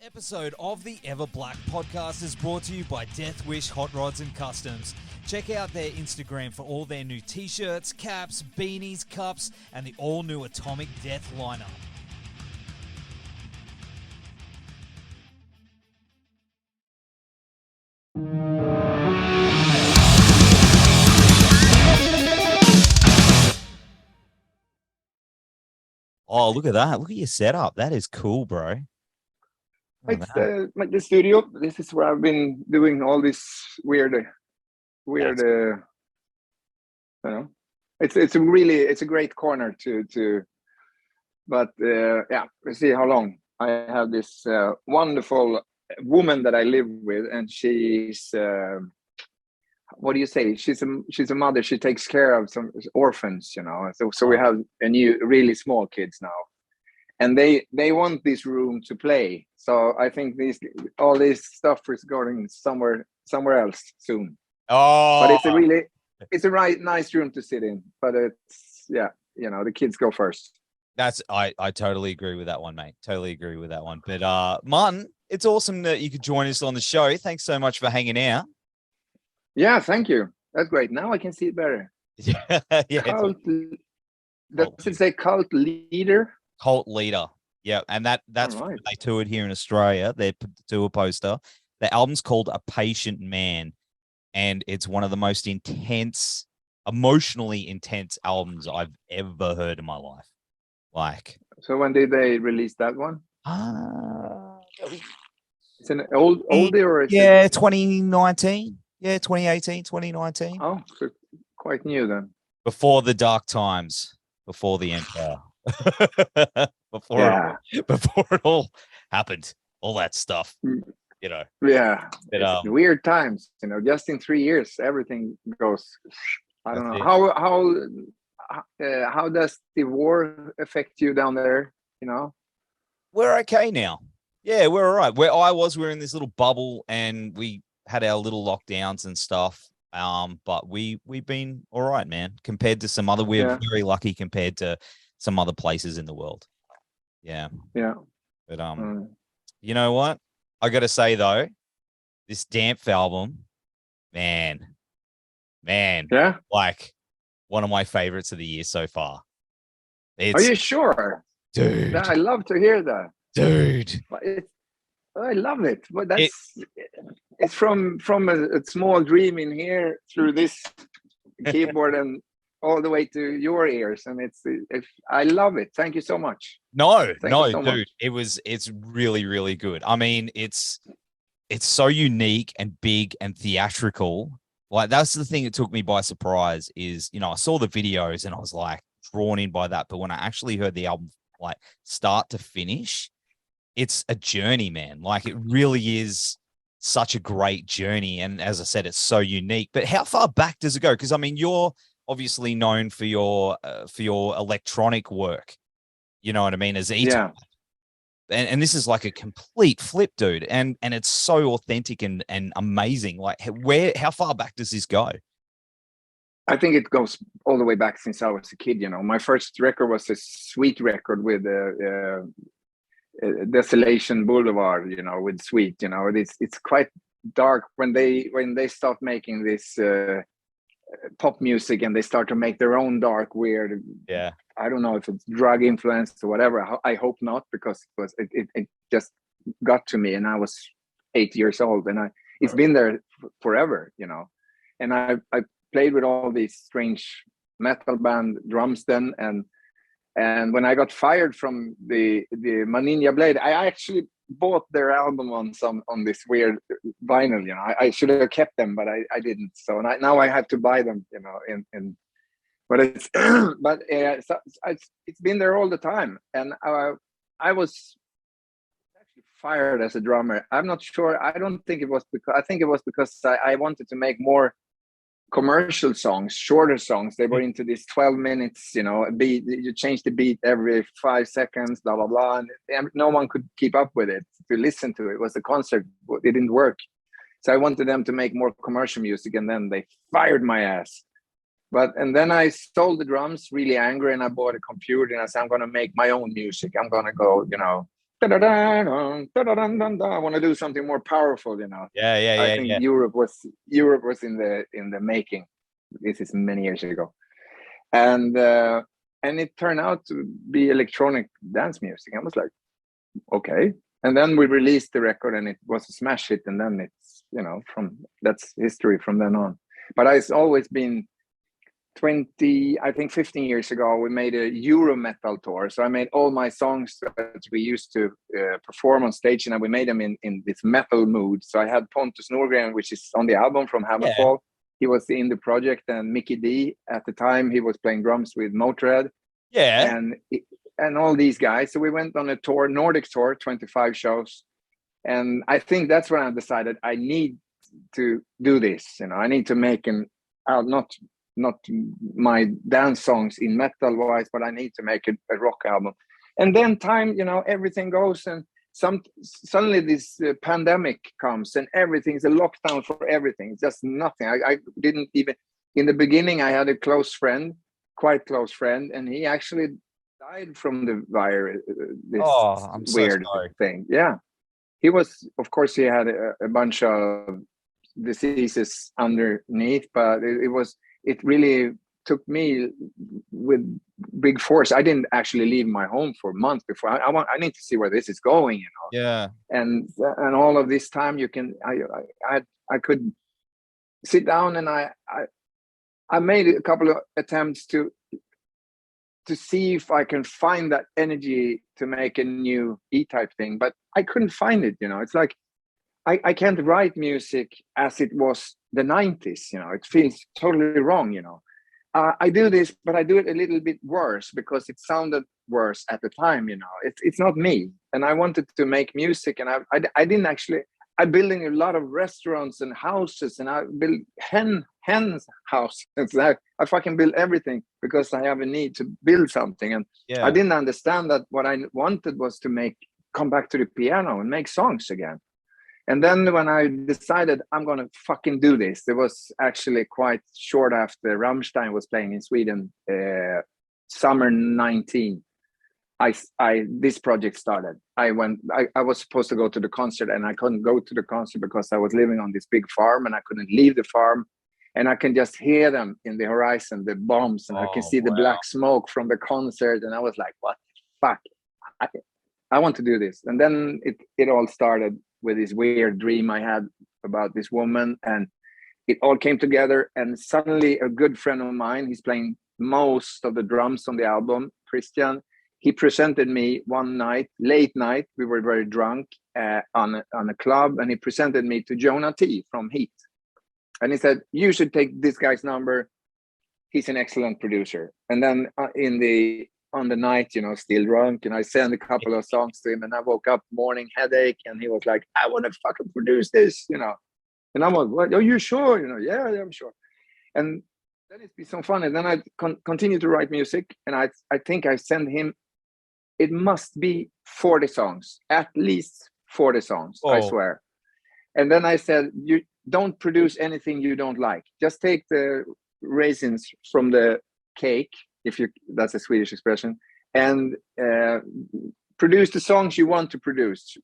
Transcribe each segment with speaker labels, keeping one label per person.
Speaker 1: Episode of the Everblack Podcast is brought to you by Deathwish, Hotrods and Kustoms. Check out their Instagram for all their new t-shirts, caps, beanies, cups, and the all-new Atomic Death lineup.
Speaker 2: Oh, look at that. Look at your setup. That is cool, bro.
Speaker 3: It's like the studio. This is where I've been doing all this weird, you know. It's a great corner to. But yeah, let's see how long. I have this wonderful woman that I live with, and she's what do you say? She's a mother. She takes care of some orphans, you know. So we have a new, really small kids now, and they want this room to play. So I think all this stuff is going somewhere else soon.
Speaker 2: Oh,
Speaker 3: But it's a nice room to sit in. But it's the kids go first.
Speaker 2: I totally agree with that one, mate. Totally agree with that one. But Martin, it's awesome that you could join us on the show. Thanks so much for hanging out.
Speaker 3: Yeah, thank you. That's great. Now I can see it better.
Speaker 2: Yeah.
Speaker 3: Does it say cult leader?
Speaker 2: Cult leader. Yeah, and that's
Speaker 3: right.
Speaker 2: they toured here in Australia. They tour poster. The album's called A Patient Man, and it's one of the most emotionally intense albums I've ever heard in my life. Like,
Speaker 3: so when did they release that one? It's an oldie or
Speaker 2: 2019. Yeah, 2018, 2019.
Speaker 3: Oh, so quite new then.
Speaker 2: Before the dark times, before the Empire. before it all happened, all that stuff, you know.
Speaker 3: Yeah, it's weird times, you know. Just in 3 years, everything goes. I don't know how does the war affect you down there? You know,
Speaker 2: we're okay now. Yeah, we're all right. Where I was, we're in this little bubble, and we had our little lockdowns and stuff. But we've been all right, man. Compared to some other, we're very lucky compared to some other places in the world. Yeah. But you know what? I got to say though, this DAMPF album, man, like one of my favorites of the year so far.
Speaker 3: Are you sure,
Speaker 2: dude?
Speaker 3: I love to hear that,
Speaker 2: dude.
Speaker 3: I love it. But it's from a small dream in here through this keyboard and all the way to your ears, and I love it. Thank you so much.
Speaker 2: No, dude, it's really, really good. I mean, it's so unique and big and theatrical. Like, that's the thing that took me by surprise is, you know, I saw the videos and I was like drawn in by that. But when I actually heard the album, like start to finish, it's a journey, man. Like, it really is such a great journey. And as I said, it's so unique. But how far back does it go? Because I mean, you're obviously known for your electronic work. You know what I mean? As EType.
Speaker 3: Yeah.
Speaker 2: And this is like a complete flip, dude. And it's so authentic and amazing. Like, how far back does this go?
Speaker 3: I think it goes all the way back since I was a kid. You know, my first record was a Sweet record with Desolation Boulevard. You know, with Sweet. You know, it's quite dark when they stopped making this pop music and they start to make their own dark, weird.
Speaker 2: Yeah.
Speaker 3: I don't know if it's drug influenced or whatever. I hope not, because it just got to me, and I was 8 years old, and it's been there forever, you know. And I played with all these strange metal band drums then, and when I got fired from the Maninja Blade, I actually bought their album on this weird vinyl, you know. I should have kept them, but I didn't. So now I have to buy them, you know. But it's it's been there all the time, and I was actually fired as a drummer. I'm not sure. I don't think it was because. I think it was because I wanted to make more commercial songs, shorter songs. They were into this 12 minutes, you know, beat. You change the beat every 5 seconds, blah blah blah, and no one could keep up with it to listen to it. It was a concert. It didn't work. So I wanted them to make more commercial music, and then they fired my ass. And then I sold the drums really angry, and I bought a computer, and I said, I'm going to make my own music. I'm going to go, you know, I want to do something more powerful, you know. I think Europe was in the making. This is many years ago, and it turned out to be electronic dance music. I was like, okay. And then we released the record, and it was a smash hit. And then it's, you know, that's history from then on. But it's always been 15 years ago, we made a Euro metal tour. So I made all my songs that we used to perform on stage, and we made them in this metal mood. So I had Pontus Norgren, which is on the album from Hammerfall. He was in the project, and Mickey D at the time, he was playing drums with Motorhead.
Speaker 2: Yeah.
Speaker 3: And all these guys. So we went on a tour, Nordic tour, 25 shows. And I think that's when I decided I need to do this. You know, I need to make not my dance songs in metal wise, but I need to make a rock album. And then time, you know, everything goes, and suddenly this pandemic comes, and everything's a lockdown for everything. Just nothing. I didn't even, in the beginning, I had a quite close friend, and he actually died from the virus.
Speaker 2: I'm
Speaker 3: weird
Speaker 2: so sorry.
Speaker 3: thing. Yeah, he was. Of course, he had a bunch of diseases underneath, but it really took me with big force. I didn't actually leave my home for months before. I need to see where this is going, you know.
Speaker 2: Yeah.
Speaker 3: And all of this time, I could sit down, and I made a couple of attempts to see if I can find that energy to make a new E-Type thing, but I couldn't find it. You know, it's like I can't write music as it was the 90s. You know, it feels totally wrong. You know, I do this, but I do it a little bit worse because it sounded worse at the time. You know, it's not me, and I wanted to make music, and I didn't actually. I'm building a lot of restaurants and houses, and I build hens houses. I fucking build everything because I have a need to build something. And I didn't understand that what I wanted was to come back to the piano and make songs again. And then when I decided I'm going to fucking do this, it was actually quite short after Rammstein was playing in Sweden, summer 19. This project started. I was supposed to go to the concert, and I couldn't go to the concert because I was living on this big farm, and I couldn't leave the farm, and I can just hear them in the horizon, the bombs, and I can see the black smoke from the concert, and I was like, what the fuck? I want to do this. And then it all started with this weird dream I had about this woman, and it all came together, and suddenly a good friend of mine, he's playing most of the drums on the album, Christian, he presented me one night, late night. We were very drunk on a club, and he presented me to Jonah T from Heat. And he said, you should take this guy's number. He's an excellent producer. And then on the night, you know, still drunk, and I sent a couple of songs to him, and I woke up morning headache, and he was like, I want to fucking produce this, you know. And I'm like, what? Are you sure? You know, yeah, I'm sure. And then it's been so fun. And then I continue to write music, and I think I sent him, it must be 40 songs, at least 40 songs, I swear. And then I said, you don't produce anything you don't like. Just take the raisins from the cake, that's a Swedish expression, and produce the songs you want to produce.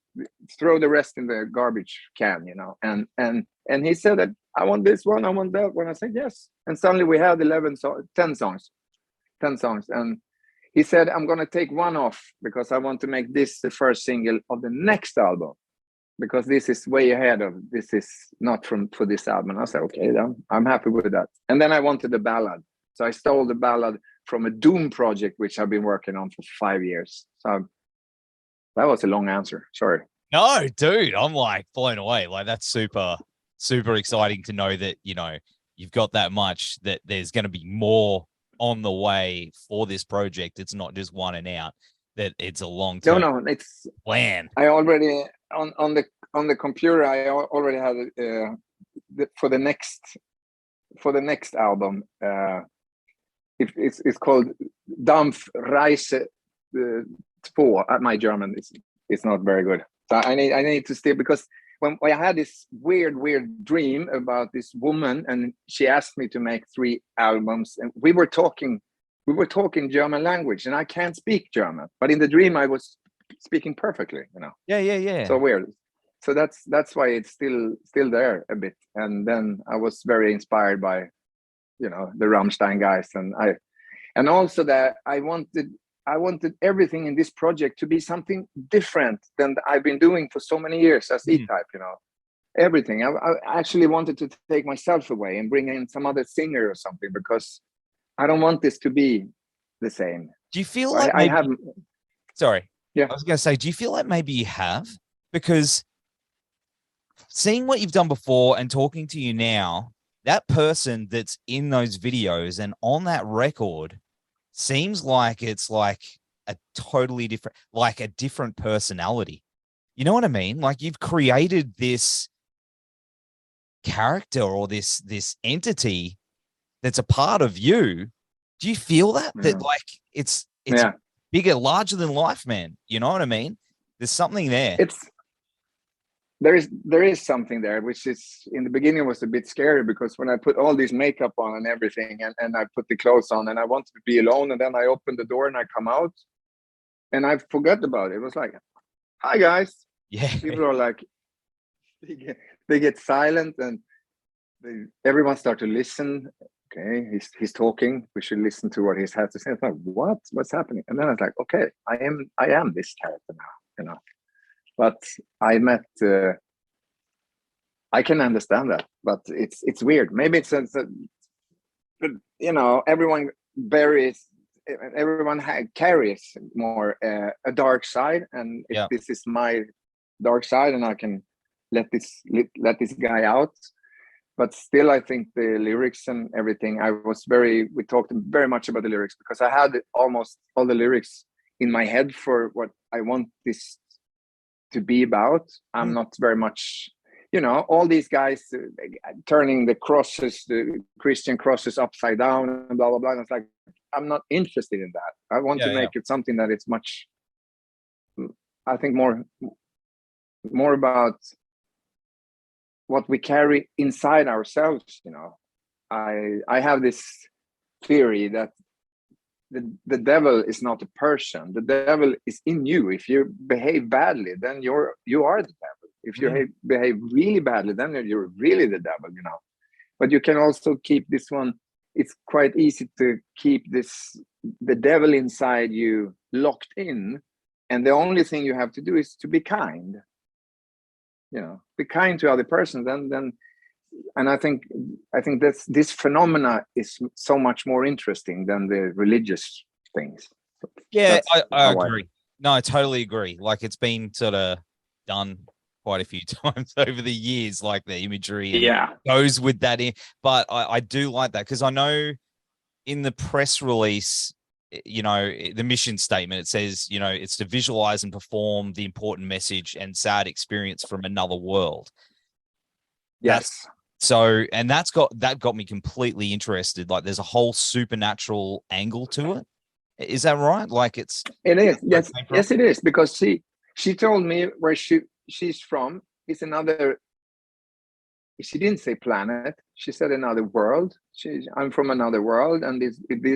Speaker 3: Throw the rest in the garbage can, you know. And he said that, I want this one, I want that one. I said, yes. And suddenly we had 10 songs. And he said, I'm going to take one off because I want to make this the first single of the next album, because this is way ahead of, this is not for this album. And I said, okay, then I'm happy with that. And then I wanted the ballad. So I stole the ballad from a Doom project, which I've been working on for 5 years. So that was a long answer. Sorry.
Speaker 2: No, dude, I'm like blown away. Like, that's super, super exciting to know that, you know, you've got that much, that there's going to be more on the way for this project. It's not just one and out, that it's a long term
Speaker 3: it's
Speaker 2: plan.
Speaker 3: I already on the computer, I already had for the next album, it's called DAMPF 2. My German is not very good, so I need to still, because when I had this weird dream about this woman, and she asked me to make 3 albums, and we were talking German language, and I can't speak German, but in the dream I was speaking perfectly,
Speaker 2: Yeah.
Speaker 3: So weird. So that's why it's still there a bit. And then I was very inspired by, the Rammstein guys, and also that I wanted everything in this project to be something different than I've been doing for so many years as EType, everything. I actually wanted to take myself away and bring in some other singer or something, because I don't want this to be the same.
Speaker 2: Do you feel
Speaker 3: So
Speaker 2: like
Speaker 3: I have?
Speaker 2: Sorry.
Speaker 3: Yeah.
Speaker 2: I was going to say, do you feel like maybe you have? Because seeing what you've done before and talking to you now, that person that's in those videos and on that record seems like it's like a totally different, like a different personality. You know what I mean? Like you've created this character or this entity that's a part of you. Do you feel that like it's bigger, larger than life, man? You know what I mean? There's something there.
Speaker 3: There is something there, which is, in the beginning was a bit scary, because when I put all this makeup on and everything, and I put the clothes on, and I wanted to be alone, and then I open the door and I come out and I forgot about it. It was like, hi guys.
Speaker 2: Yeah.
Speaker 3: People are like, they get silent, and everyone start to listen. Okay, he's talking. We should listen to what he has to say. It's like, what's happening? And then I was like, okay, I am this character now, But I met. I can understand that, but it's weird. Maybe it's but everyone carries more a dark side, and if this is my dark side, and I can let this guy out. But still, I think the lyrics and everything, we talked very much about the lyrics, because I had almost all the lyrics in my head for what I want this to be about. I'm not very much, all these guys turning the Christian crosses upside down and blah, blah, blah. And it's like, I'm not interested in that. I want to make it something that it's much, I think more about what we carry inside ourselves. I have this theory that the devil is not a person. The devil is in you. If you behave badly, then you are the devil. If you behave really badly, then you're really the devil, But you can also keep this one. It's quite easy to keep the devil inside you locked in, and the only thing you have to do is to be kind. Be kind to other persons, and I think this phenomena is so much more interesting than the religious things.
Speaker 2: Yeah, I agree. No, I totally agree. Like, it's been sort of done quite a few times over the years, like the imagery goes with that in. But I do like that, because I know in the press release, the mission statement, it says, it's to visualize and perform the important message and sad experience from another world.
Speaker 3: Yes.
Speaker 2: And that got me completely interested. Like, there's a whole supernatural angle to it. Is that right? Like, it
Speaker 3: is. Yes, it is, because she told me where she's from. It's another. She didn't say planet. She said another world. I'm from another world, and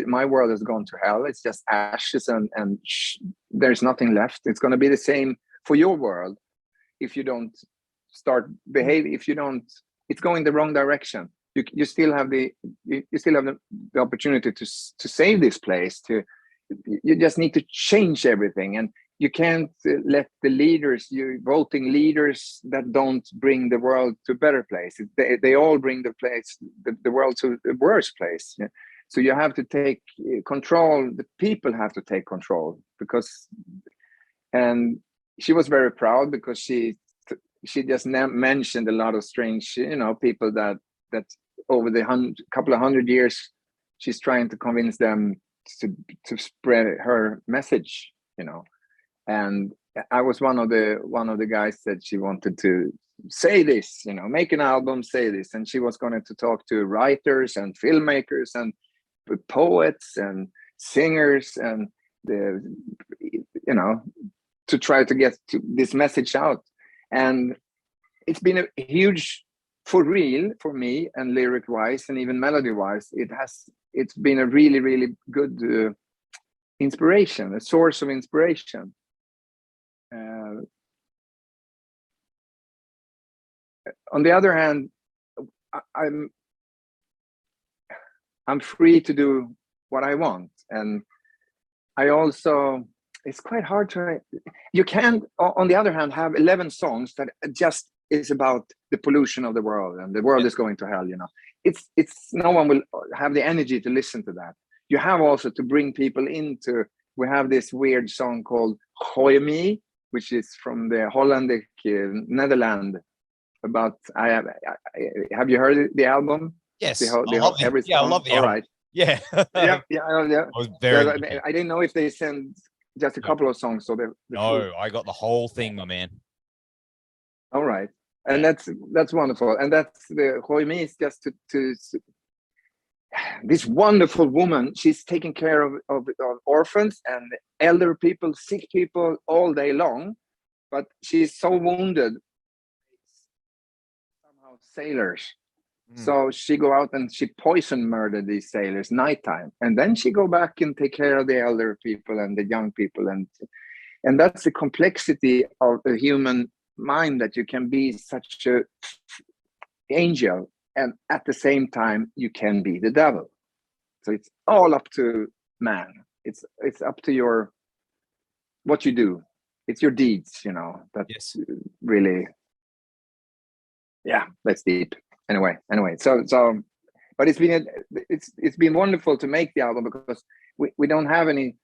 Speaker 3: my world has gone to hell. It's just ashes, and there's nothing left. It's going to be the same for your world if you don't start behaving. If you don't, it's going the wrong direction. You still have the opportunity to save this place. You just need to change everything, and you can't let the voting leaders that don't bring the world to a better place. They all bring the world to the worst place. Yeah? So you have to take control. The people have to take control, and she was very proud, because she just mentioned a lot of strange, people that over the couple of hundred years, she's trying to convince them to spread her message, And I was one of the guys that she wanted to say this, make an album, say this, and she was going to talk to writers and filmmakers and poets and singers, and to try to get this message out. And it's been a huge, for real, for me, and lyric wise and even melody wise, it's been a really, really good inspiration, a source of inspiration. on the other hand, I'm free to do what I want, and I also, it's quite hard to, you can't on the other hand have 11 songs that just is about the pollution of the world and the world is going to hell, you know. It's no one will have the energy to listen to that. You have also to bring people into, we have this weird song called Gooi Me, which is from the Hollandic Netherlands, about have you heard the album?
Speaker 2: Yes,
Speaker 3: I love it.
Speaker 2: Yeah, I love it.
Speaker 3: All right.
Speaker 2: Yeah.
Speaker 3: yeah.
Speaker 2: I was very
Speaker 3: I didn't know if they send just a couple of songs. So
Speaker 2: no, I got the whole thing, my man.
Speaker 3: All right. And that's wonderful. And that's the Gooi Me is just to this wonderful woman. She's taking care of orphans and elder people, sick people all day long. But she's so wounded. Somehow sailors. So she go out and she poison murder these sailors nighttime, and then she go back and take care of the elder people and the young people, and that's the complexity of the human mind, that you can be such a angel and at the same time you can be the devil. So it's all up to man. It's up to your what you do. It's your deeds, you know. That's really, yeah, that's deep. Anyway, so but it's been wonderful to make the album, because we don't have any,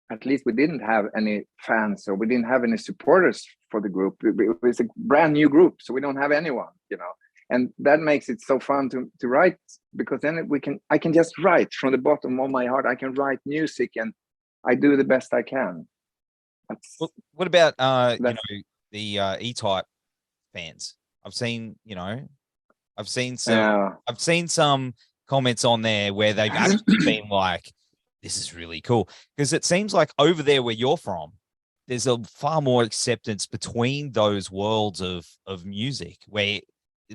Speaker 3: at least we didn't have any fans, or we didn't have any supporters for the group. It was a brand new group, so we don't have anyone, you know, and that makes it so fun to write, because then I can just write from the bottom of my heart. I can write music and I do the best I can.
Speaker 2: What about the EType fans? I've seen some comments on there where they've actually been like, this is really cool, because it seems like over there where you're from, there's a far more acceptance between those worlds of music, where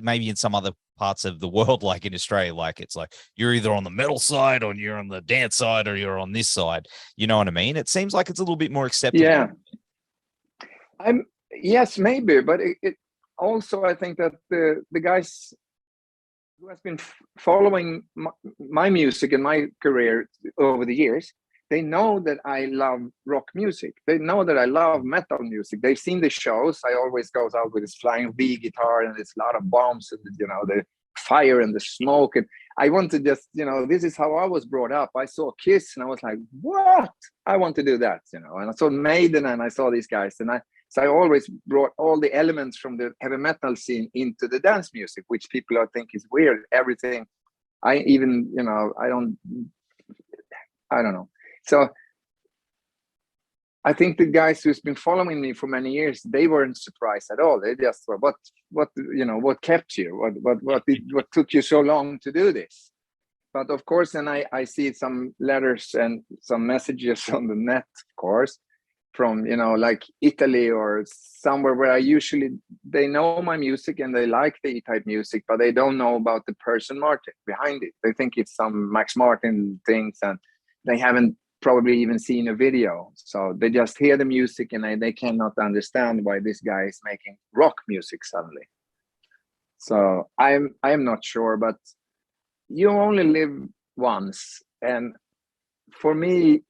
Speaker 2: maybe in some other parts of the world, like in Australia, like it's like you're either on the metal side or you're on the dance side or you're on this side. You know what I mean? It seems like it's a little bit more acceptable.
Speaker 3: Yeah. Yes, maybe, but it also, I think that the guys who has been following my music and my career over the years, they know that I love rock music. They know that I love metal music. They've seen the shows. I always goes out with this flying V guitar, and it's a lot of bombs and, you know, the fire and the smoke. And I want to just, you know, this is how I was brought up. I saw Kiss and I was like, what? I want to do that, you know. And I saw Maiden and I saw these guys, and so I always brought all the elements from the heavy metal scene into the dance music, which people think is weird. Everything, I even, you know, I don't know. So I think the guys who's been following me for many years, they weren't surprised at all. They just were, what you know, what kept you? What took you so long to do this? But of course, then I see some letters and some messages on the net, of course, from, you know, like Italy or somewhere where they know my music and they like the E-Type music, but they don't know about the person Martin behind it. They think it's some Max Martin things, and they haven't probably even seen a video. So they just hear the music and they cannot understand why this guy is making rock music suddenly. So I'm not sure, but you only live once. And for me,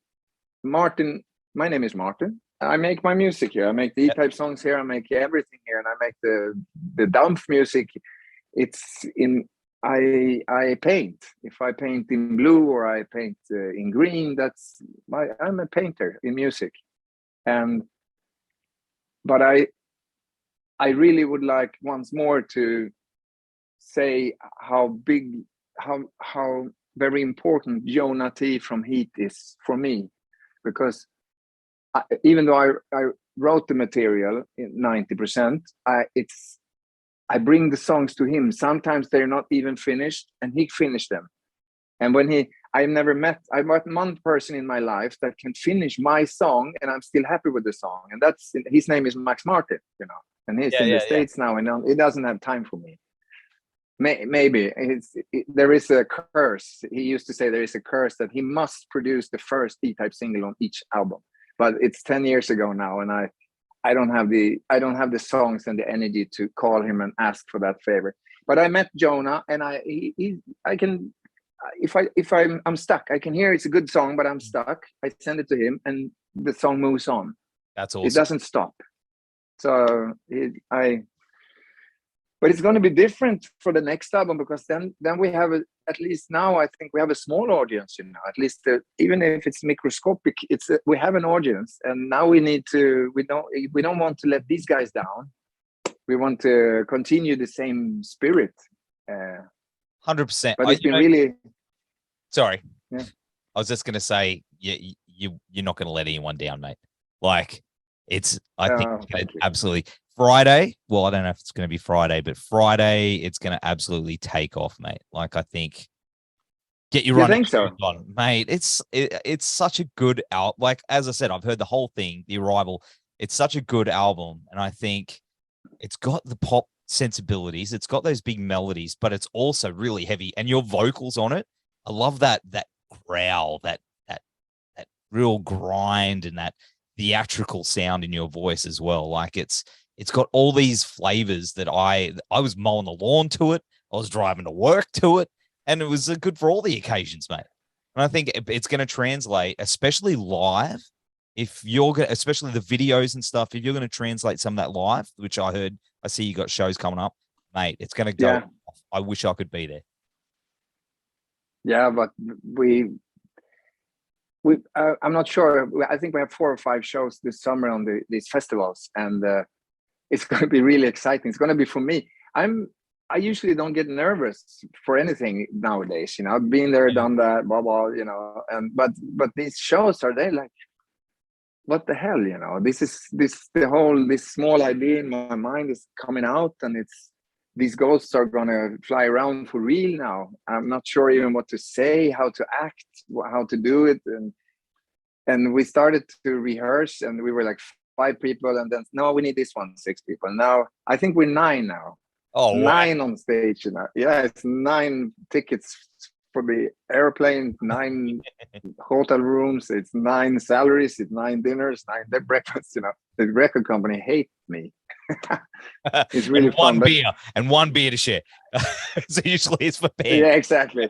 Speaker 3: Martin, my name is Martin. I make my music here. I make the E-Type songs here. I make everything here, and I make the DAMPF music. It's in. I paint. If I paint in blue or I paint in green, I'm a painter in music. But I really would like once more to say how very important Jonah T from Heat is for me, because even though I wrote the material in 90%, I bring the songs to him. Sometimes they're not even finished, and he finished them. And when I met one person in my life that can finish my song, and I'm still happy with the song. And his name is Max Martin, you know, and he's in the States now, and he doesn't have time for me. Maybe there is a curse. He used to say there is a curse that he must produce the first E-Type single on each album. But it's 10 years ago now, and I don't have the songs and the energy to call him and ask for that favor. But I met Jonah, and I can, if I'm stuck, I can hear it's a good song, but I'm stuck. I send it to him, and the song moves on.
Speaker 2: That's awesome.
Speaker 3: It doesn't stop. So but it's going to be different for the next album, because then we have at least now I think we have a small audience, you know, at least even if it's microscopic, we have an audience, and now we don't want to let these guys down. We want to continue the same spirit.
Speaker 2: 100%.
Speaker 3: But it's been really.
Speaker 2: Sorry.
Speaker 3: Yeah.
Speaker 2: I was just going to say, you're not going to let anyone down, mate. Like, I think it's gonna absolutely Friday. Well, I don't know if it's going to be Friday, but Friday it's going to absolutely take off, mate. Like, I think get your running
Speaker 3: so?
Speaker 2: on, mate. It's such a good album. Like, as I said, I've heard the whole thing, The Arrival. It's such a good album, and I think it's got the pop sensibilities. It's got those big melodies, but it's also really heavy. And your vocals on it, I love that growl, that real grind, and that theatrical sound in your voice as well. Like, it's got all these flavors that I was mowing the lawn to it. I was driving to work to it, and it was good for all the occasions, mate. And I think it's going to translate, especially live. If you're going to, especially the videos and stuff, if you're going to translate some of that live, which I see you got shows coming up, mate, it's going to go.
Speaker 3: Yeah.
Speaker 2: I wish I could be there.
Speaker 3: Yeah, but I'm not sure. I think we have 4 or 5 shows this summer on these festivals, and it's going to be really exciting. It's going to be for me. I usually don't get nervous for anything nowadays. You know, I've been there, done that, blah blah. You know, but these shows, are they like, what the hell? You know, this small idea in my mind is coming out, and these ghosts are gonna fly around for real now. I'm not sure even what to say, how to act, how to do it, and we started to rehearse, and we were like 5 people, and then no, we need this one 6 people. Now I think we're 9 now.
Speaker 2: Oh,
Speaker 3: 9 on stage, you know. Yeah, it's 9 tickets for the airplane, 9 hotel rooms, it's 9 salaries, it's 9 dinners, 9 breakfasts. You know, the record company hates me. It's really fun.
Speaker 2: One beer to share. So usually it's for band.
Speaker 3: Yeah, exactly.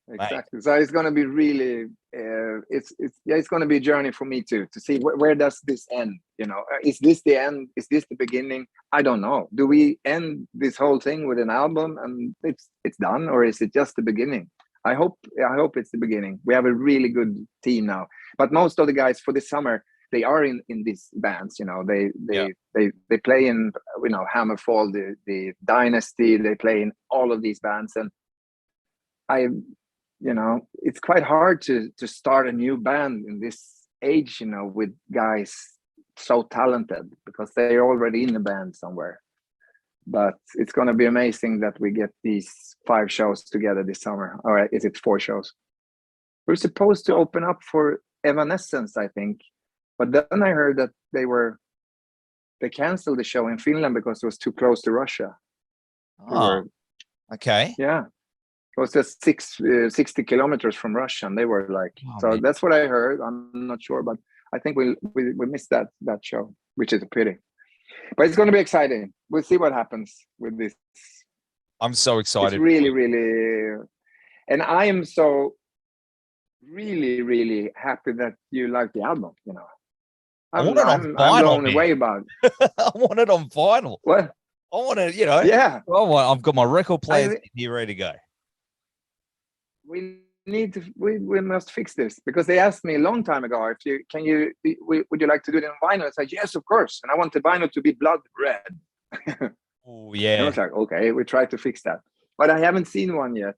Speaker 3: Exactly. So it's going to be really, it's going to be a journey for me too, to see where does this end? You know, is this the end? Is this the beginning? I don't know. Do we end this whole thing with an album and it's done, or is it just the beginning? I hope it's the beginning. We have a really good team now, but most of the guys for this summer, they are in these bands. You know, they play in, you know, Hammerfall, the Dynasty. They play in all of these bands, and you know, it's quite hard to start a new band in this age, you know, with guys so talented, because they're already in a band somewhere. But it's going to be amazing that we get these 5 shows together this summer. All right, is it 4 shows? We're supposed to open up for Evanescence, I think, but then I heard that they canceled the show in Finland because it was too close to Russia.
Speaker 2: Okay.
Speaker 3: Yeah. It was just 60 kilometers from Russia, and they were like, man. That's what I heard. I'm not sure, but I think we missed that show, which is a pity. But it's going to be exciting. We'll see what happens with this.
Speaker 2: I'm so excited.
Speaker 3: It's really, really, and I am so really, really happy that you like the album. You know, I'm blown away about it.
Speaker 2: I want it on vinyl.
Speaker 3: What?
Speaker 2: I want to, you know.
Speaker 3: Yeah.
Speaker 2: I've got my record players here ready to go.
Speaker 3: We must fix this, because they asked me a long time ago, would you like to do it in vinyl? I said yes, of course, and I want the vinyl to be blood red.
Speaker 2: Oh yeah.
Speaker 3: And I was like, okay, we try to fix that, but I haven't seen one yet.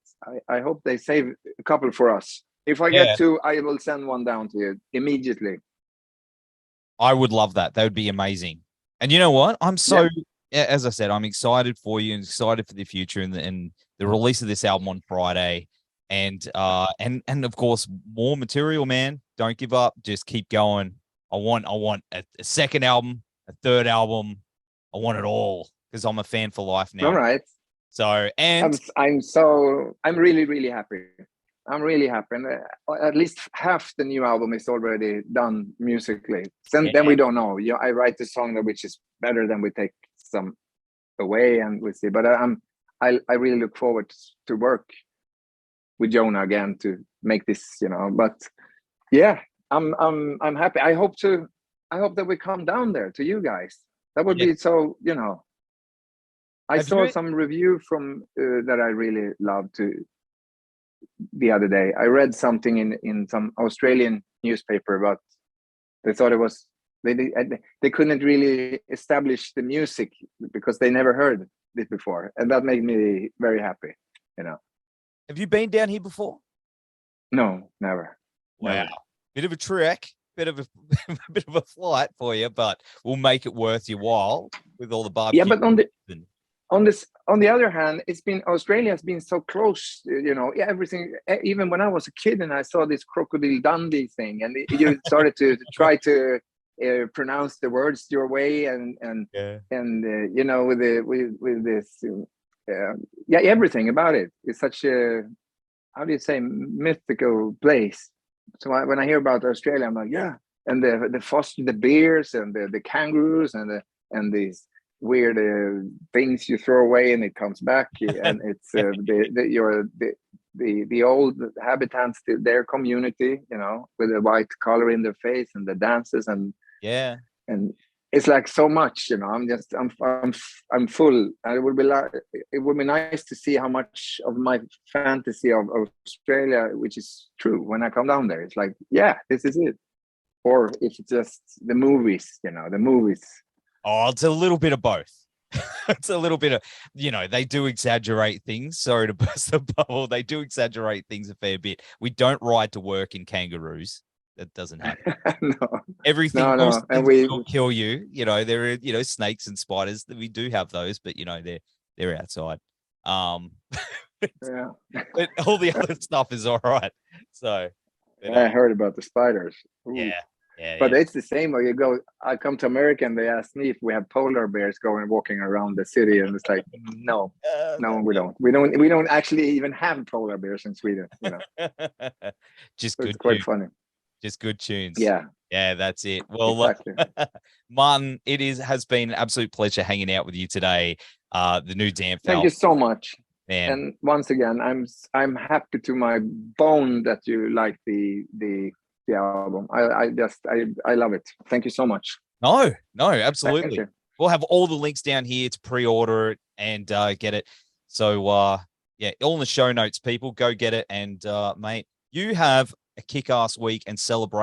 Speaker 3: I hope they save a couple for us. If I get 2, I will send one down to you immediately. I
Speaker 2: would love that. That would be amazing. And you know what? As I said, I'm excited for you and excited for the future and the release of this album on Friday. And of course, more material, man. Don't give up. Just keep going. I want a second album, a third album. I want it all, because I'm a fan for life now.
Speaker 3: All right.
Speaker 2: So, and
Speaker 3: I'm really, really happy. I'm really happy. And at least half the new album is already done musically. Then we don't know. I write the song which is better, than we take some away and we see. But I really look forward to work with Jonah again to make this, But yeah, I'm happy. I hope that we come down there to you guys. That would be so, I saw some review from that I really loved the other day. I read something in some Australian newspaper, but they thought it was they couldn't really establish the music because they never heard it before, and that made me very happy.
Speaker 2: Have you been down here before?
Speaker 3: No, never.
Speaker 2: Wow,
Speaker 3: never.
Speaker 2: Bit of a trek, bit of a flight for you, but we'll make it worth your while with all the barbecue.
Speaker 3: Yeah, but on the other hand, Australia has been so close, everything. Even when I was a kid and I saw this Crocodile Dundee thing, and you started to try to pronounce the words your way, and with this, everything about it is such a, how do you say, mythical place. So when I hear about Australia, I'm like, yeah, and the foster the bears and the kangaroos and these weird things you throw away and it comes back, and it's the old habitants, their community, with the white color in their face and the dances and it's like so much, I'm full. It would be nice to see how much of my fantasy of Australia, which is true, when I come down there. It's like, yeah, this is it. Or if it's just the movies, the movies.
Speaker 2: Oh, it's a little bit of both. It's a little bit of, they do exaggerate things. Sorry to burst the bubble. They do exaggerate things a fair bit. We don't ride to work in kangaroos. That doesn't happen.
Speaker 3: No.
Speaker 2: Everything
Speaker 3: no. And
Speaker 2: will kill you. There are, snakes and spiders. We do have those, but they're outside.
Speaker 3: Yeah.
Speaker 2: But all the other stuff is all right. So
Speaker 3: I heard about the spiders. Ooh.
Speaker 2: Yeah.
Speaker 3: But it's the same when I come to America and they ask me if we have polar bears walking around the city, and it's like, no, we don't. We don't actually even have polar bears in Sweden.
Speaker 2: Just
Speaker 3: so
Speaker 2: good.
Speaker 3: It's quite funny.
Speaker 2: Just good tunes.
Speaker 3: Yeah.
Speaker 2: Yeah, that's it. Well,
Speaker 3: exactly.
Speaker 2: Martin, has been an absolute pleasure hanging out with you today. The new DAMPF.
Speaker 3: Thank you so much.
Speaker 2: Man.
Speaker 3: And once again, I'm happy to my bone that you like the album. I love it. Thank you so much.
Speaker 2: No, absolutely. We'll have all the links down here to pre-order it and get it. So all in the show notes, people, go get it. And mate, you have a kick-ass week and celebrate